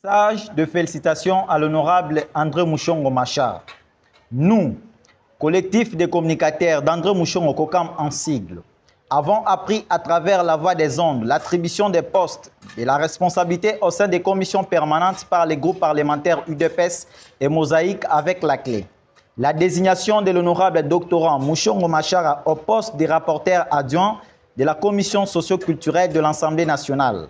Message de félicitations à l'honorable André Mouchongo Machar. Nous, collectif de communicateurs d'André Mouchongo Kokam en sigle, avons appris à travers la voie des ondes l'attribution des postes et la responsabilité au sein des commissions permanentes par les groupes parlementaires UDPS et Mosaïque avec la clé. La désignation de l'honorable doctorant Mouchongo Machar au poste de rapporteur adjoint de la commission socio-culturelle de l'Assemblée nationale.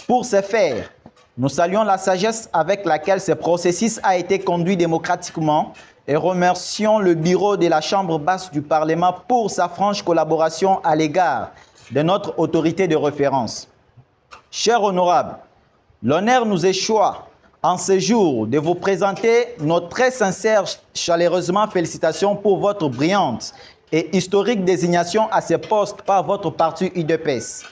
Pour ce faire, nous saluons la sagesse avec laquelle ce processus a été conduit démocratiquement et remercions le bureau de la Chambre basse du Parlement pour sa franche collaboration à l'égard de notre autorité de référence. Chers honorables, l'honneur nous échoit en ce jour de vous présenter nos très sincères, chaleureusement félicitations pour votre brillante et historique désignation à ce poste par votre parti UDPS.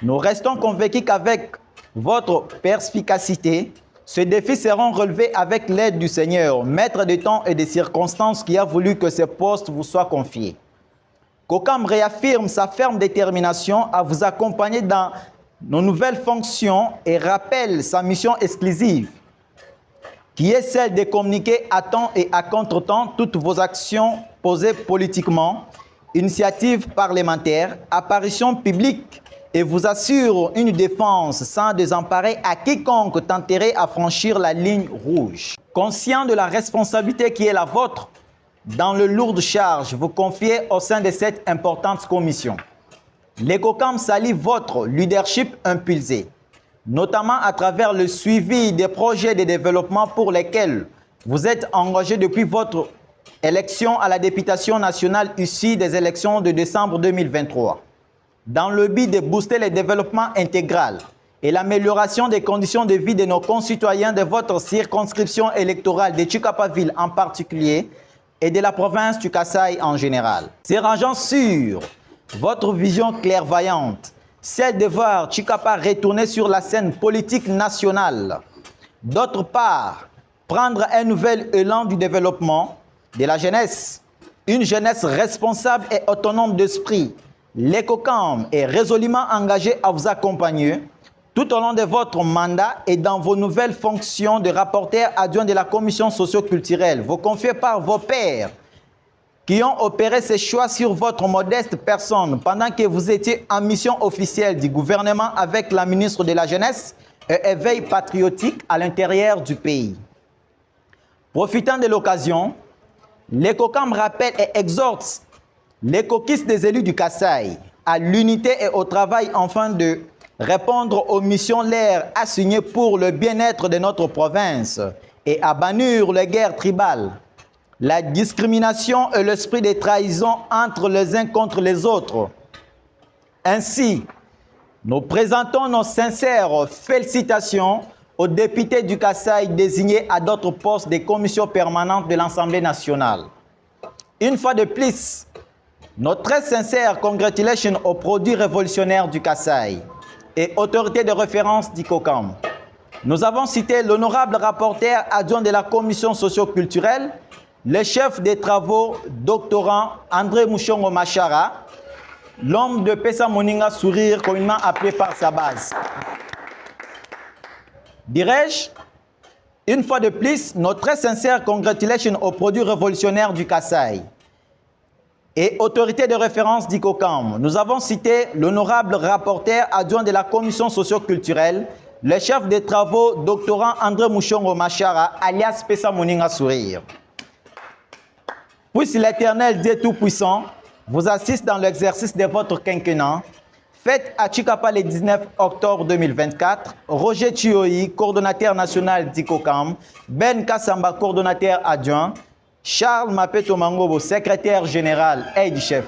Nous restons convaincus qu'avec votre perspicacité, ces défis seront relevés avec l'aide du Seigneur, maître des temps et des circonstances qui a voulu que ce poste vous soit confié. Kokam réaffirme sa ferme détermination à vous accompagner dans nos nouvelles fonctions et rappelle sa mission exclusive, qui est celle de communiquer à temps et à contre-temps toutes vos actions posées politiquement, initiatives parlementaires, apparitions publiques, et vous assure une défense sans désemparer à quiconque tenterait à franchir la ligne rouge. Conscient de la responsabilité qui est la vôtre, dans le lourde charge vous confiez au sein de cette importante commission. Les Kokam salue votre leadership impulsé, notamment à travers le suivi des projets de développement pour lesquels vous êtes engagé depuis votre élection à la députation nationale issue des élections de décembre 2023. Dans le but de booster le développement intégral et l'amélioration des conditions de vie de nos concitoyens de votre circonscription électorale de Tshikapa-Ville en particulier et de la province du Kasaï en général. S'arrangeant sur votre vision clairvoyante, celle de voir Tshikapa retourner sur la scène politique nationale. D'autre part, prendre un nouvel élan du développement de la jeunesse, une jeunesse responsable et autonome d'esprit. Les Kokam est résolument engagé à vous accompagner tout au long de votre mandat et dans vos nouvelles fonctions de rapporteur adjoint de la commission socio-culturelle, vous confiez par vos pairs qui ont opéré ces choix sur votre modeste personne pendant que vous étiez en mission officielle du gouvernement avec la ministre de la Jeunesse et éveil patriotique à l'intérieur du pays. Profitant de l'occasion, les Kokam rappellent et exhortent les caucus des élus du Kasaï à l'unité et au travail afin de répondre aux missions leur assignées pour le bien-être de notre province et à bannir les guerres tribales, la discrimination et l'esprit de trahison entre les uns contre les autres. Ainsi, nous présentons nos sincères félicitations aux députés du Kasaï désignés à d'autres postes des commissions permanentes de l'Assemblée nationale. Une fois de plus, notre très sincère congratulations aux produits révolutionnaires du Kasaï et autorité de référence du Kokam. Nous avons cité l'honorable rapporteur adjoint de la commission socio-culturelle, le chef des travaux, doctorant André Mouchongo Machara, l'homme de Pesa Moninga Sourire, communément appelé par sa base. Dirais-je, une fois de plus, notre très sincère congratulations aux produits révolutionnaires du Kasaï et autorité de référence d'ICOCAM. Nous avons cité l'honorable rapporteur adjoint de la commission socio-culturelle, le chef des travaux, doctorant André Mouchongo Machara, alias Pesa Moninga Sourire. Puisse l'Éternel Dieu Tout-Puissant vous assiste dans l'exercice de votre quinquennat. Faites à Tshikapa le 19 octobre 2024, Roger Chioyi, coordonnateur national d'ICOCAM, Ben Kassamba, coordonnateur adjoint, Charles Mapeto Mangobo, secrétaire général et du chef.